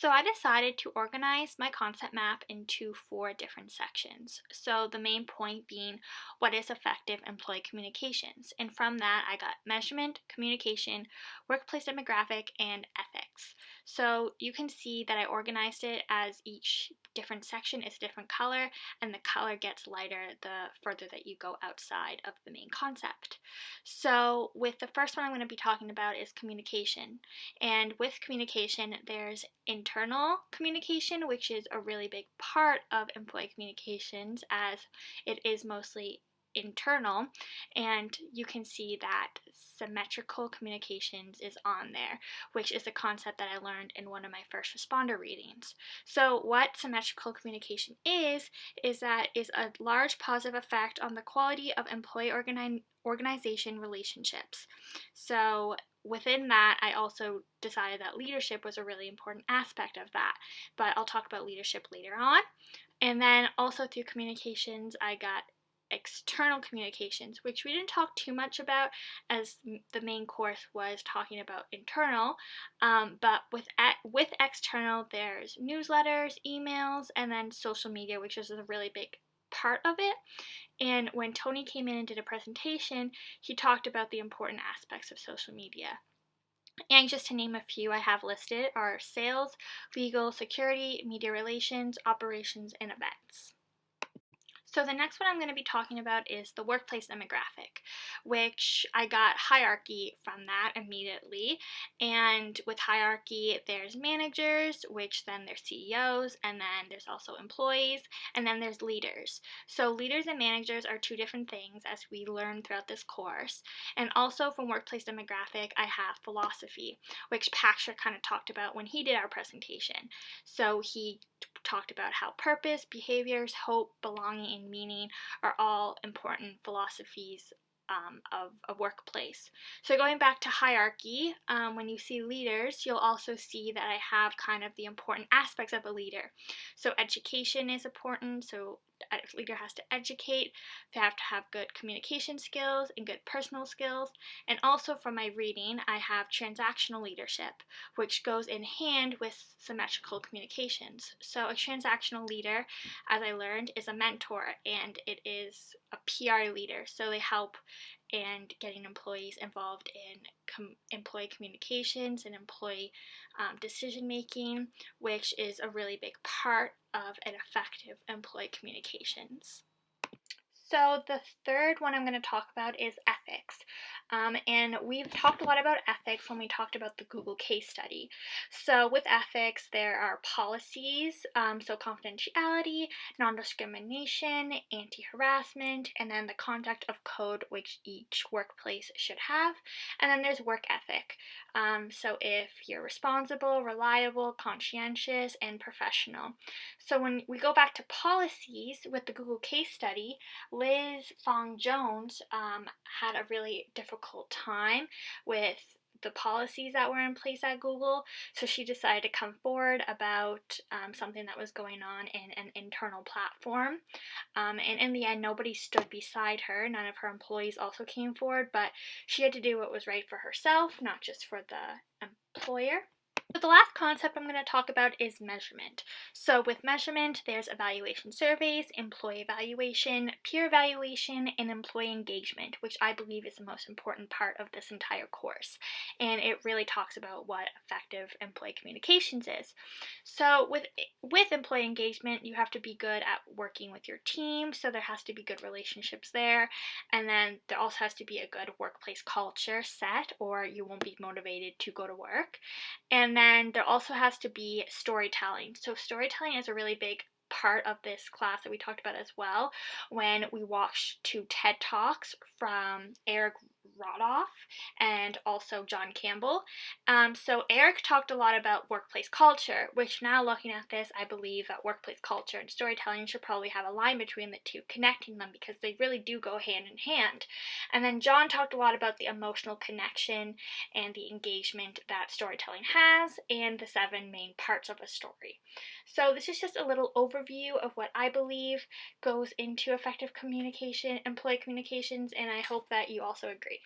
So I decided to organize my concept map into 4 different sections. So the main point being what is effective employee communications. And from that, I got measurement, communication, workplace demographic, and ethics. So you can see that I organized it as each different section is a different color, and the color gets lighter the further that you go outside of the main concept. So with the first one I'm going to be talking about is communication. And with communication, there's internal communication, which is a really big part of employee communications as it is mostly internal, and you can see that symmetrical communications is on there, which is a concept that I learned in one of my first responder readings. So what symmetrical communication is that is a large positive effect on the quality of employee organization relationships. So within that, I also decided that leadership was a really important aspect of that, but I'll talk about leadership later on. And then also through communications, I got external communications, which we didn't talk too much about as the main course was talking about internal. But with external, there's newsletters, emails, and then social media, which is a really big part of it. And when Tony came in and did a presentation, he talked about the important aspects of social media. And just to name a few I have listed are sales, legal, security, media relations, operations, and events. So the next one I'm going to be talking about is the workplace demographic, which I got hierarchy from that immediately. And with hierarchy, there's managers, which then there's CEOs, and then there's also employees, and then there's leaders. So leaders and managers are 2 different things as we learn throughout this course. And also from workplace demographic, I have philosophy, which Paksha kind of talked about when he did our presentation. So he talked about how purpose, behaviors, hope, belonging, and meaning are all important philosophies of a workplace. So going back to hierarchy, when you see leaders, you'll also see that I have kind of the important aspects of a leader. So education is important, so a leader has to educate, they have to have good communication skills and good personal skills, and also from my reading, I have transactional leadership, which goes in hand with symmetrical communications. So a transactional leader, as I learned, is a mentor, and it is a PR leader, so they help in getting employees involved in employee communications and employee decision making, which is a really big part of an effective employee communications. So the third one I'm going to talk about is ethics. And we've talked a lot about ethics when we talked about the Google case study. So with ethics, there are policies, so confidentiality, non-discrimination, anti-harassment, and then the conduct of code which each workplace should have. And then there's work ethic. So if you're responsible, reliable, conscientious, and professional. So when we go back to policies with the Google case study, Liz Fong Jones had a really difficult time with the policies that were in place at Google, so she decided to come forward about something that was going on in an internal platform. And in the end, nobody stood beside her. None of her employees also came forward, but she had to do what was right for herself, not just for the employer. So the last concept I'm going to talk about is measurement. So with measurement, there's evaluation surveys, employee evaluation, peer evaluation, and employee engagement, which I believe is the most important part of this entire course. And it really talks about what effective employee communications is. So with employee engagement, you have to be good at working with your team, so there has to be good relationships there. And then there also has to be a good workplace culture set, or you won't be motivated to go to work. And then there also has to be storytelling. So storytelling is a really big part of this class that we talked about as well when we watched 2 TED Talks from Eric Rodoff and also John Campbell. So Eric talked a lot about workplace culture, which now looking at this, I believe that workplace culture and storytelling should probably have a line between the two, connecting them because they really do go hand in hand. And then John talked a lot about the emotional connection and the engagement that storytelling has and the 7 main parts of a story. So this is just a little overview of what I believe goes into effective communication, employee communications, and I hope that you also agree.